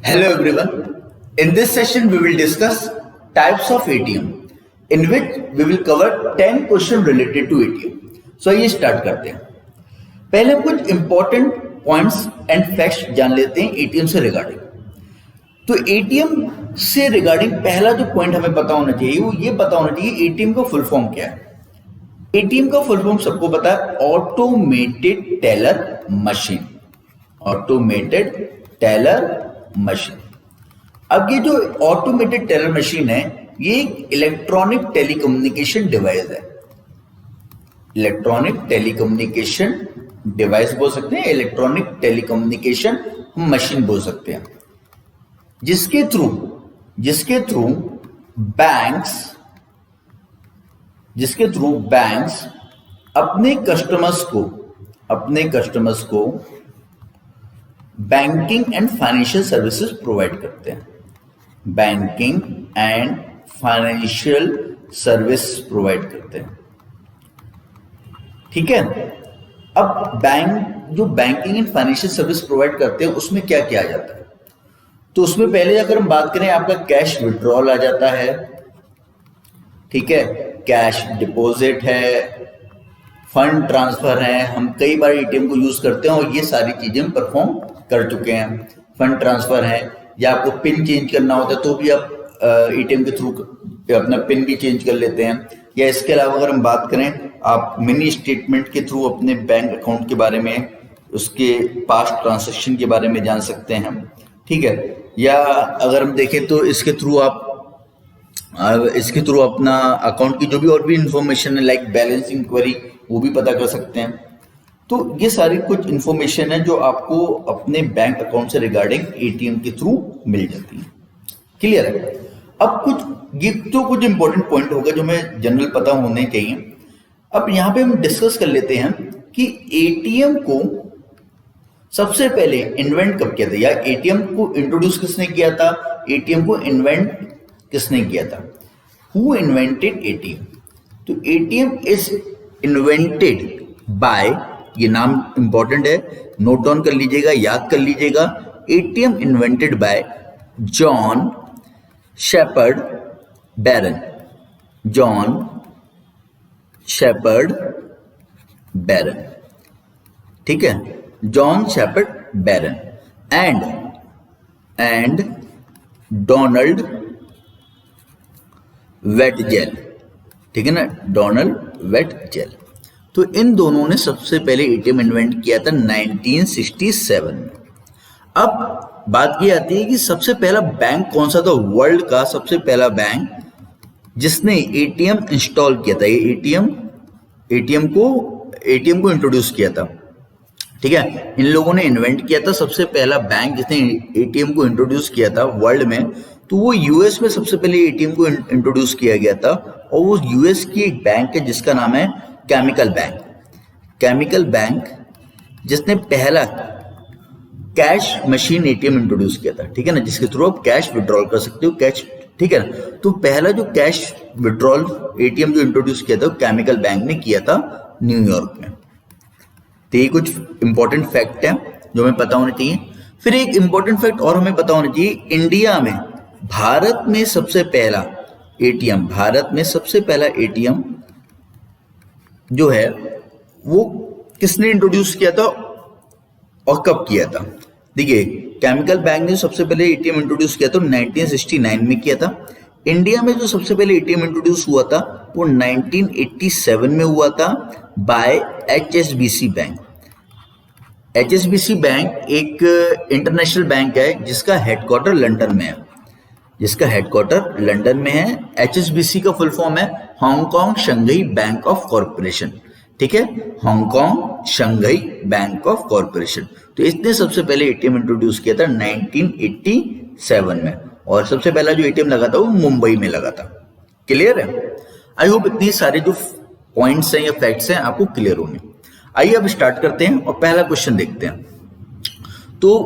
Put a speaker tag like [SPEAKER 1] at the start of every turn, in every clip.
[SPEAKER 1] Hello everyone. In this session we will discuss types of ATM in which we will cover 10 questions related to ATM. So आइए start करते हैं. पहले हम कुछ important points and facts जान लेते हैं एटीएम से रिगार्डिंग. तो एटीएम से रिगार्डिंग पहला जो पॉइंट हमें पता होना चाहिए वो ये पता होना चाहिए एटीएम का फुल फॉर्म क्या है. एटीएम का फुल फॉर्म सबको पता है, automated teller machine. Automated teller machine. अब ये जो ऑटोमेटेड टेलर मशीन है ये एक इलेक्ट्रॉनिक टेलीकम्युनिकेशन डिवाइस है. इलेक्ट्रॉनिक टेलीकम्युनिकेशन डिवाइस बोल सकते हैं, इलेक्ट्रॉनिक टेलीकम्युनिकेशन मशीन बोल सकते हैं, जिसके थ्रू बैंक्स अपने कस्टमर्स को banking and financial services provide करते हैं. Banking and financial service provide करते हैं. ठीक है. अब जो banking and financial service provide करते हैं उसमें क्या किया जाता है. तो उसमें पहले अगर हम बात करें आपका कैश विड्रॉल आ जाता है. ठीक है. कैश डिपॉजिट है, फंड ट्रांसफर है. हम कई बार एटीएम को यूज करते हैं और ये सारी चीजें हम परफॉर्म कर चुके हैं. फंड ट्रांसफर है या आपको पिन चेंज करना होता है तो भी आप एटीएम के थ्रू अपना पिन भी चेंज कर लेते हैं. या इसके अलावा अगर हम बात करें आप मिनी स्टेटमेंट के थ्रू अपने बैंक अकाउंट के बारे में, उसके पास्ट ट्रांजैक्शन के बारे में जान सकते हैं. ठीक है. या अगर हम देखें तो इसके थ्रू अपना अकाउंट की जो भी और भी इंफॉर्मेशन है लाइक बैलेंस इंक्वायरी वो भी पता कर सकते हैं. तो ये सारी कुछ इंफॉर्मेशन है जो आपको अपने बैंक अकाउंट से रिगार्डिंग एटीएम के थ्रू मिल जाती है. क्लियर है. अब कुछ इंपॉर्टेंट पॉइंट होगा जो हमें जनरल पता होने चाहिए. अब यहाँ पे हम डिस्कस कर लेते हैं कि एटीएम को सबसे पहले इन्वेंट कब किया था, या एटीएम को इंट्रोड्यूस किसने किया था, एटीएम को इन्वेंट किसने किया था. Who invented ATM. तो एटीएम इज इन्वेंटेड बाय, ये नाम इंपॉर्टेंट है, नोट डाउन कर लीजिएगा, याद कर लीजिएगा. ATM invented by John Shepherd Barron. John Shepherd Barron. ठीक है. John Shepherd Barron and Donald Wetzel. ठीक है ना, डोनाल्ड वेटजेल. तो इन दोनों ने सबसे पहले एटीएम इन्वेंट किया था 1967 में. अब बात ये आती है कि सबसे पहला बैंक कौन सा था. वर्ल्ड का सबसे पहला बैंक जिसने एटीएम इंस्टॉल किया था, ये एटीएम को इंट्रोड्यूस किया था. ठीक है. इन लोगों ने इन्वेंट किया था. सबसे पहला बैंक जिसने एटीएम को इंट्रोड्यूस किया था वर्ल्ड में, तो वो यूएस में सबसे पहले एटीएम को इंट्रोड्यूस किया गया था. और वो यूएस की एक बैंक है जिसका नाम है केमिकल बैंक, जिसने पहला कैश मशीन एटीएम इंट्रोड्यूस किया था. ठीक है ना, जिसके थ्रू आप कैश विड्रॉल कर सकते हो. कैश. ठीक है ना. तो पहला जो कैश विड्रॉल एटीएम जो इंट्रोड्यूस किया था केमिकल बैंक ने किया था न्यूयॉर्क में. तो ये कुछ इंपॉर्टेंट फैक्ट है जो हमें पता होना चाहिए. फिर एक इंपॉर्टेंट फैक्ट और हमें पता होना चाहिए, इंडिया में भारत में सबसे पहला एटीएम जो है वो किसने इंट्रोड्यूस किया था और कब किया था. देखिए, केमिकल बैंक ने सबसे पहले एटीएम इंट्रोड्यूस किया था 1969 में किया था. इंडिया में जो सबसे पहले एटीएम इंट्रोड्यूस हुआ था वो 1987 में हुआ था by HSBC bank. HSBC bank एक इंटरनेशनल बैंक है जिसका हेडक्वार्टर लंदन में है. एचएसबीसी का फुल फॉर्म है Hong Kong Shanghai bank of corporation. ठीक है. Hong Kong Shanghai bank of corporation. तो इसने सबसे पहले एटीएम इंट्रोड्यूस किया था 1987 में. और सबसे पहला जो एटीएम लगा था वो मुंबई में लगा था. क्लियर है. आई होप इतनी सारे जो पॉइंट्स हैं या फैक्ट्स हैं आपको क्लियर होंगे. आइए अब स्टार्ट करते हैं और पहला क्वेश्चन देखते हैं. तो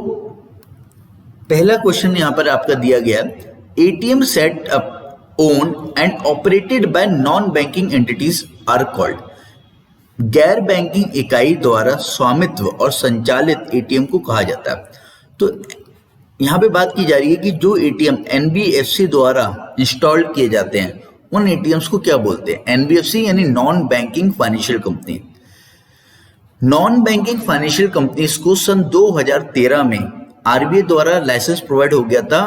[SPEAKER 1] पहला क्वेश्चन यहां पर आपका दिया गया है, ATM set up owned and operated by non-banking entities are called. गैर बैंकिंग इकाई द्वारा स्वामित्व और संचालित एटीएम को कहा जाता है. तो यहाँ पे बात की जा रही है कि जो एटीएम एनबीएफसी द्वारा इंस्टॉल किए जाते हैं उन एटीएम्स को क्या बोलते हैं? एनबीएफसी यानी non banking financial company. Non banking financial companies को सन 2013 में आरबीआई द्वारा लाइसेंस प्रोवाइड हो गया था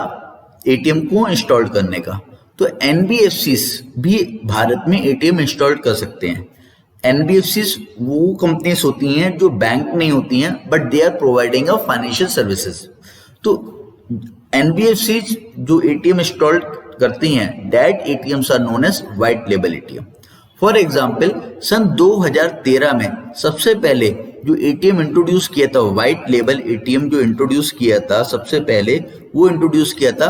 [SPEAKER 1] एटीएम को इंस्टॉल करने का। तो एनबीएफसी भी भारत में एटीएम इंस्टॉल कर सकते हैं। एनबीएफसी वो कंपनीज होती हैं जो बैंक नहीं होती हैं but they are providing a financial services. तो एनबीएफसी जो एटीएम इंस्टॉल करती हैं that ATMs are known as white label ATM. For example सन 2013 में सबसे पहले जो एटीएम इंट्रोड्यूस किया था व्हाइट लेबल एटीएम जो इंट्रोड्यूस किया था सबसे पहले वो इंट्रोड्यूस किया था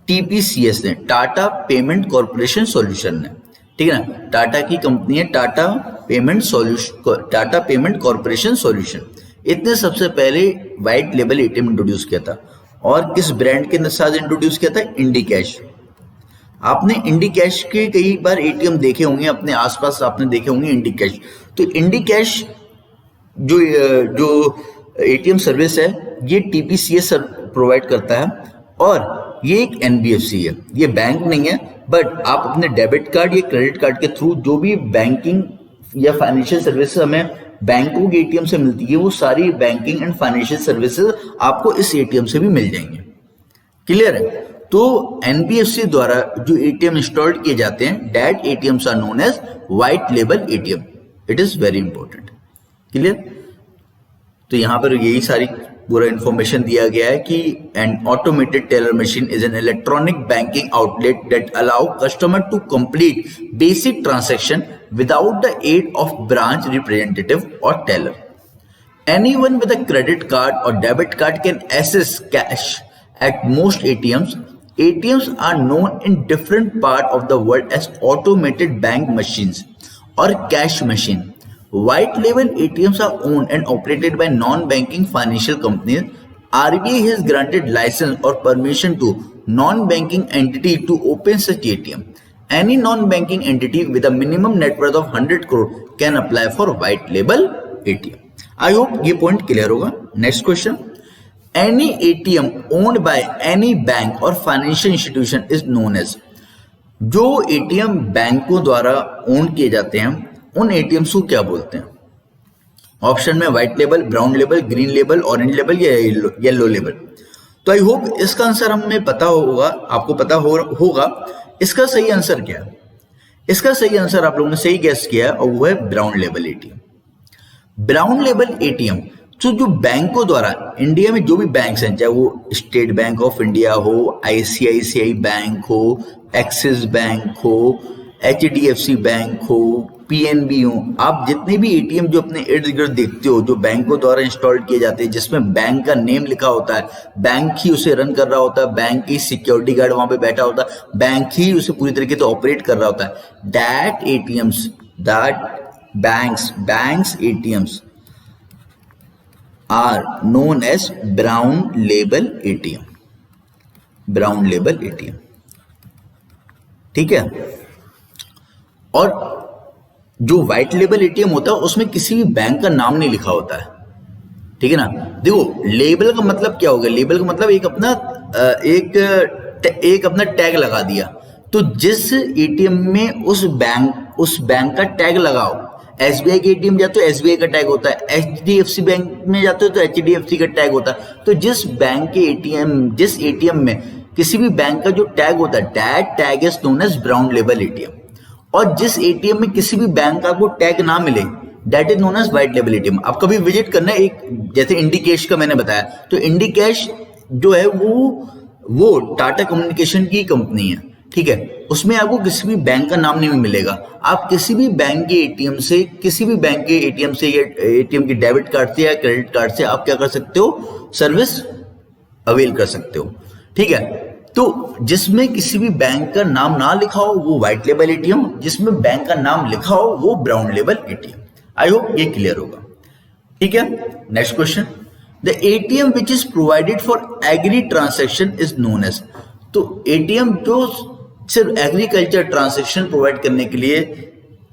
[SPEAKER 1] टीपीसीएस ने, टाटा पेमेंट कॉर्पोरेशन सॉल्यूशन ने। ठीक है ना, टाटा की कंपनी है टाटा पेमेंट कॉर्पोरेशन सॉल्यूशन। इतने सबसे पहले व्हाइट लेबल एटीएम इंट्रोड्यूस किया था। और किस ब्रांड के साथ इंट्रोड्यूस किया था? इंडी कैश। आपने इंडी कैश के कई बार एटीएम देखे होंगे, अपने आसपास आपने देखे होंगे इंडी कैश। तो इंडी कैश जो एटीएम सर्विस है ये टीपीसीएस प्रोवाइड करता है और ये एक एनबीएफसी है, ये बैंक नहीं है बट आप अपने डेबिट कार्ड या क्रेडिट कार्ड के थ्रू जो भी बैंकिंग या फाइनेंशियल सर्विसेज हमें बैंकों के एटीएम से मिलती है वो सारी बैंकिंग एंड फाइनेंशियल सर्विसेज आपको इस एटीएम से भी मिल जाएंगे। क्लियर है? तो एनबीएफसी द्वारा जो एटीएम इंस्टॉल्ड किए जाते हैं that ATMs are known as white label ATM. It is very important. Clear? तो यहां पर यही सारी पूरा इंफॉर्मेशन दिया गया है कि an automated teller machine is an electronic banking outlet that allow customer to complete basic transaction without the aid of branch representative और teller. Anyone with a credit card or debit card can access cash at most ATMs. ATMs are known in different parts of the world as automated bank machines or cash machine. White label ATMs are owned and operated by non-banking financial companies. RBI has granted license or permission to non-banking entity to open such ATM. Any non-banking entity with a minimum net worth of 100 crore can apply for white label ATM. I hope ये point clear होगा। Next question, any ATM owned by any bank or financial institution is known as. जो ATM बैंकों द्वारा own किए जाते हैं उन ATMs को क्या बोलते हैं? ऑप्शन में white label, brown label, green label, orange label या येलो लेबल। तो आई होप इसका आंसर हमें पता होगा, आपको पता होगा इसका सही आंसर क्या है। इसका सही आंसर आप लोगों ने सही गेस किया और वो है brown label ATM. Brown label ATM जो बैंकों द्वारा इंडिया में जो भी बैंक्स हैं, चाहे वो स्टेट बैंक ऑफ इंडिया हो, आईसीआईसीआई बैंक हो, एक्सिस बैंक हो, एचडीएफसी बैंक हो, पीएनबी हो, आप जितने भी एटीएम जो अपने इर्द गिर्द देखते हो जो बैंकों द्वारा इंस्टॉल किए जाते हैं जिसमें बैंक का नेम लिखा होता है, बैंक ही उसे रन कर रहा होता है, बैंक ही सिक्योरिटी गार्ड वहां पे बैठा होता है, बैंक ही उसे पूरी तरीके से ऑपरेट कर रहा होता है, that ATMs that banks ATMs are known as brown label ATM. brown label ATM, ठीक है। और जो व्हाइट लेबल एटीएम होता है उसमें किसी भी बैंक का नाम नहीं लिखा होता है, ठीक है ना। देखो लेबल का मतलब क्या होगा? लेबल का मतलब एक अपना टैग लगा दिया। तो जिस एटीएम में उस बैंक का टैग लगाओ, एसबीआई के एटीएम जाते हो एसबीआई का टैग होता है, एचडीएफसी बैंक में जाते हो तो एचडीएफसी का टैग होता है। तो जिस एटीएम में किसी भी बैंक का जो टैग होता है that tag is known as brown label ATM. और जिस एटीएम में किसी भी बैंक का आपको टैग ना मिले that is known as white label ATM. आप कभी विजिट करना, एक जैसे इंडी कैश का मैंने बताया, तो इंडी कैश जो है वो टाटा कम्युनिकेशन की कंपनी है, ठीक है। उसमें आपको किसी भी बैंक का नाम नहीं मिलेगा। आप किसी भी बैंक के एटीएम से या एटीएम के डेबिट कार्ड से या क्रेडिट कार्ड से आप क्या कर सकते हो? सर्विस अवेल कर सकते हो, ठीक है। तो जिसमें किसी भी बैंक का नाम ना लिखा हो वो व्हाइट लेबल एटीएम, जिसमें बैंक का नाम लिखा हो वो brown label ATM. I hope ये क्लियर होगा, ठीक है। Next question, the ATM which is provided for agri transaction is known as. तो एटीएम जो सिर्फ एग्रीकल्चर ट्रांजैक्शन प्रोवाइड करने के लिए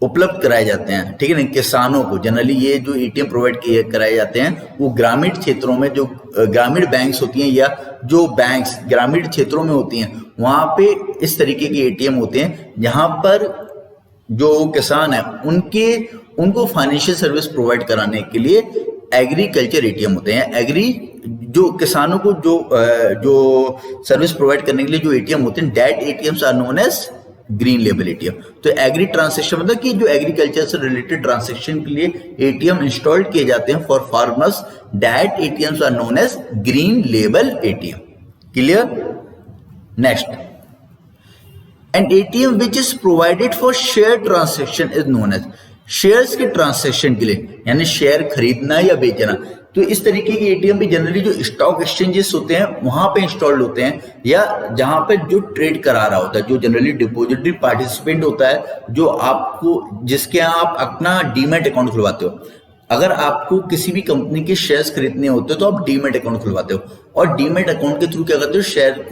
[SPEAKER 1] उपलब्ध कराए जाते हैं, ठीक है ना, किसानों को। जनरली ये जो एटीएम प्रोवाइड कराए जाते हैं वो ग्रामीण क्षेत्रों में, जो ग्रामीण बैंक्स होती हैं या जो बैंक्स ग्रामीण क्षेत्रों में होती हैं, वहाँ पे इस तरीके के एटीएम होते हैं जहाँ पर जो किसान है उनको फाइनेंशियल सर्विस प्रोवाइड कराने के लिए एग्रीकल्चर एटीएम होते हैं। जो किसानों को जो सर्विस प्रोवाइड करने के लिए जो एटीएम होते हैं, that ATMs are known as green label ATM. तो एग्री ट्रांसेक्शन मतलब कि जो एग्रीकल्चर से रिलेटेड ट्रांसेक्शन के लिए एटीएम इंस्टॉल्ड किए जाते हैं for farmers, that ATMs are known as green label ATM. Clear? Next, an ATM which is provided for share transaction is known as, shares के ट्रांसैक्शन के लिए, यानी शेयर खरीदना या बेचना। तो इस तरीके के एटीएम भी जनरली जो स्टॉक एक्सचेंजेस होते हैं वहां पे इंस्टॉल्ड होते हैं, या जहां पे जो ट्रेड करा रहा होता है, जो जनरली डिपॉजिटरी पार्टिसिपेंट होता है, जो आपको जिसके यहाँ आप अपना डीमैट अकाउंट खुलवाते हो। अगर आपको किसी भी कंपनी के शेयर्स खरीदने होते हो तो आप डीमैट अकाउंट खुलवाते हो, और डीमैट अकाउंट के थ्रू क्या करते हो, शेयर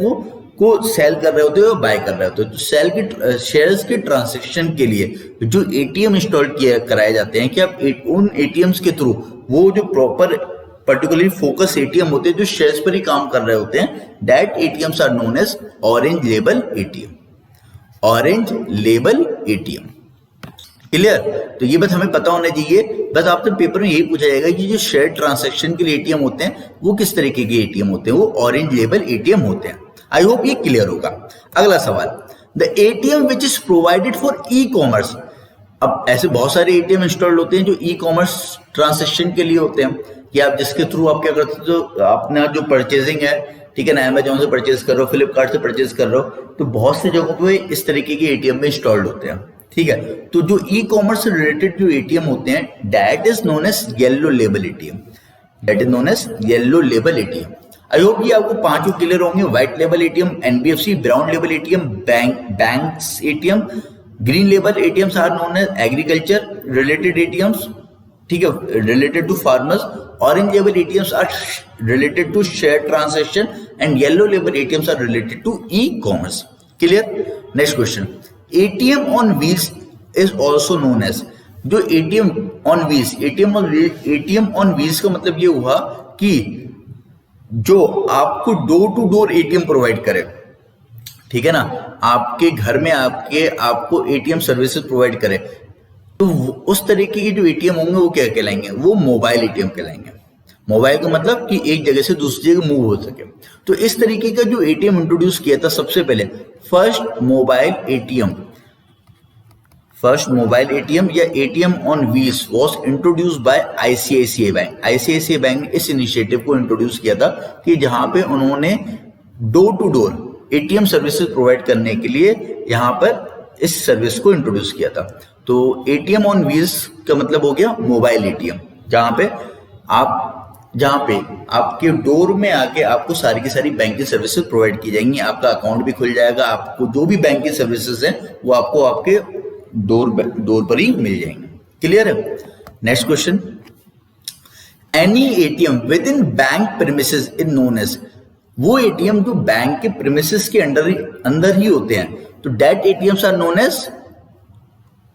[SPEAKER 1] को सेल कर रहे होते हो, बाय कर रहे होते हो। तो शेयर्स के ट्रांजैक्शन के लिए जो एटीएम इंस्टॉल कराए जाते हैं, कि आप उन एटीएम्स के थ्रू वो जो प्रॉपर पर्टिकुलरली फोकस एटीएम होते हैं जो शेयर्स पर ही काम कर रहे होते हैं, that ATMs are known as orange label ATM. Orange label ATM. Clear? तो ये बात हमें पता होना चाहिए। बस आपसे पेपर में यही पूछा जाएगा कि जो शेयर ट्रांजैक्शन के लिए एटीएम होते हैं वो किस तरीके के एटीएम होते हैं, वो ऑरेंज लेबल एटीएम होते हैं। आई होप ये क्लियर होगा। अगला सवाल, the ATM which is provided for e commerce. अब ऐसे बहुत सारे एटीएम इंस्टॉल्ड होते हैं जो ई कॉमर्स ट्रांजैक्शन के लिए होते हैं, कि आप जिसके थ्रू आप क्या करते हो, अपना जो परचेजिंग है, ठीक है ना, अमेजोन से परचेज कर रहे हो, फ्लिपकार्ट से परचेज कर रहे हो, तो बहुत सी जगहों पे इस तरीके के एटीएम में इंस्टॉल्ड होते हैं। ठीक है, तो जो ई कॉमर्स से रिलेटेड जो एटीएम होते हैं, that is known as yellow label ATM. That is known as yellow label ATM. I hope ये आपको पांचों क्लियर होंगे। White label ATM, NBFC, brown label ATM, banks ATM, green label ATMs are known as agriculture related ATMs, ठीक है, related to farmers. Orange label ATMs are related to share transaction and yellow label ATMs are related to e commerce. Clear? Next question, ATM on wheels is also known as. जो ATM on wheels, ATM on wheels का मतलब ये हुआ कि जो आपको door to door ATM provide करे, ठीक है ना, आपके घर में आपको एटीएम सर्विसेज प्रोवाइड करे, तो उस तरीके के जो एटीएम होंगे वो क्या कहलाएंगे, वो मोबाइल एटीएम कहलाएंगे। मोबाइल का मतलब कि एक जगह से दूसरी जगह मूव हो सके। तो इस तरीके का जो एटीएम इंट्रोड्यूस किया था सबसे पहले, फर्स्ट मोबाइल एटीएम या ATM on wheels was introduced by ICICI bank. ICICI bank ने इस इनिशिएटिव को इंट्रोड्यूस किया था कि जहां पे उन्होंने door to door ATM services provide करने के लिए यहां पर इस सर्विस को इंट्रोड्यूस किया था। तो एटीएम ऑन व्हील्स का मतलब हो गया मोबाइल एटीएम, जहां पे आपके डोर में आके आपको सारी की सारी बैंकिंग सर्विसेज प्रोवाइड की जाएंगी, आपका अकाउंट भी खुल जाएगा, आपको जो भी बैंकिंग सर्विसेज है वो आपको आपके डोर पर ही मिल जाएंगे। क्लियर है? Next question, any ATM within bank premises is known as. वो एटीएम जो बैंक के प्रीमिसेस के अंदर ही होते हैं, तो that ATMs are known as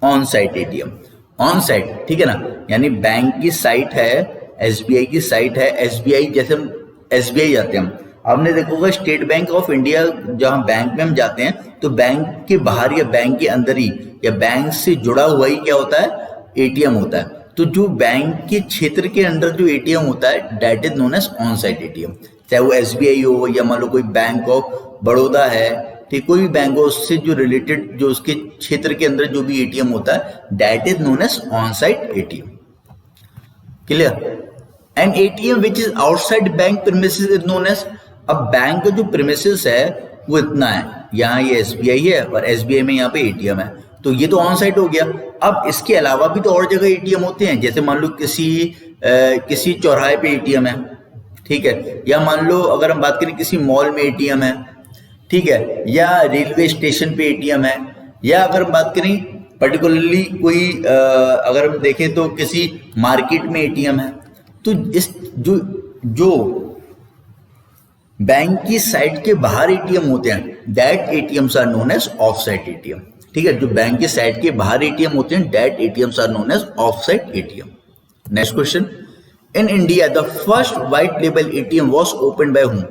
[SPEAKER 1] on site ATM. On site, ठीक है ना, यानी बैंक की साइट है, एसबीआई की साइट है, एसबीआई जैसे हम एसबीआई जाते हैं, आपने देखा होगा स्टेट बैंक ऑफ इंडिया जहां बैंक में हम जाते हैं, तो बैंक के बाहर या बैंक के अंदर ही या बैंक से जुड़ा हुआ ही क्या होता है, एटीएम होता है। तो जो बैंक के क्षेत्र के अंदर जो एटीएम होता है, that is known as on site ATM. चाहे वो एसबीआई हो या मान लो कोई बैंक ऑफ बड़ौदा है, ठीक, कोई भी बैंक हो, उससे जो रिलेटेड जो उसके क्षेत्र के अंदर जो भी एटीएम होता है, that is known as on site ATM. Clear? An ATM which is outside bank premises is known as. अब बैंक का जो प्रीमिसेस है वो इतना है, यहाँ ये एसबीआई है और एसबीआई में यहाँ पे एटीएम है, तो ये तो ऑन साइट हो गया। अब इसके अलावा भी तो और जगह एटीएम होते हैं, जैसे मान लो किसी चौराहे पे एटीएम है, ठीक है, या मान लो अगर हम बात करें किसी मॉल में एटीएम है, ठीक है, या रेलवे स्टेशन पे एटीएम है, या अगर हम बात करें पर्टिकुलरली कोई अगर हम देखें तो किसी मार्केट में एटीएम है, तो इस जो बैंक की साइट के बाहर एटीएम होते हैं, that ATMs are known as off site ATM. ठीक है, जो बैंक के साइड के बाहर एटीएम होते हैं, that ATMs are known as offsite ATM. Next question, in India the first white label ATM was open by whom?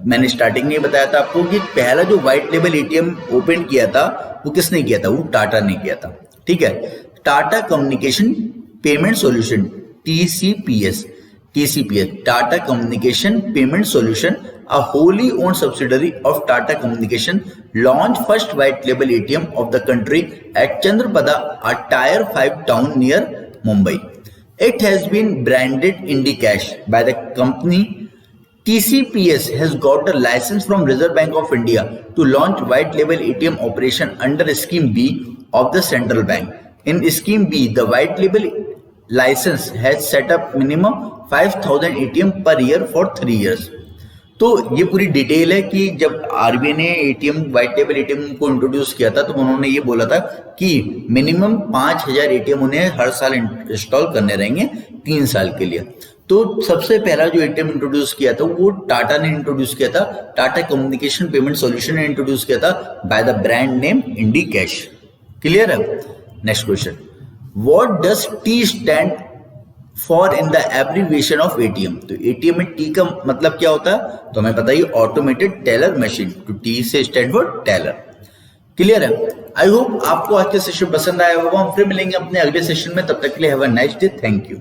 [SPEAKER 1] मैंने starting में बताया था आपको कि पहला जो व्हाइट लेबल एटीएम ओपन किया था वो किसने किया था? वो टाटा ने किया था। ठीक है, Tata communication payment solution, TCPS, Tata communication payment solution, a wholly owned subsidiary of Tata Communication, launched first white label ATM of the country at Chandrapada, a Tier 5 town near Mumbai. It has been branded IndiCash by the company. TCPS has got a license from Reserve Bank of India to launch white label ATM operation under Scheme B of the Central Bank. In Scheme B, the white label license has set up minimum 5,000 ATM per year for 3 years. तो ये पूरी detail है कि जब RBI ने ATM white label ATM को introduce किया था तो उन्होंने ये बोला था कि मिनिमम 5,000 एटीएम उन्हें हर साल इंस्टॉल करने रहेंगे 3 साल के लिए। तो सबसे पहला जो एटीएम इंट्रोड्यूस किया था वो टाटा ने इंट्रोड्यूस किया था, टाटा कम्युनिकेशन पेमेंट सॉल्यूशन ने इंट्रोड्यूस किया था by the brand name Indicash. Clear है? Next question, what does T stand for in the abbreviation of ATM? तो एटीएम में टी का मतलब क्या होता है? तो हमें पता ही, ऑटोमेटेड टेलर मशीन। तो टी से स्टैंड फॉर टेलर। क्लियर है? आई होप आपको आज के सेशन पसंद आया होगा। हम फिर मिलेंगे अपने अगले सेशन में, तब तक के लिए have a nice day. Thank you.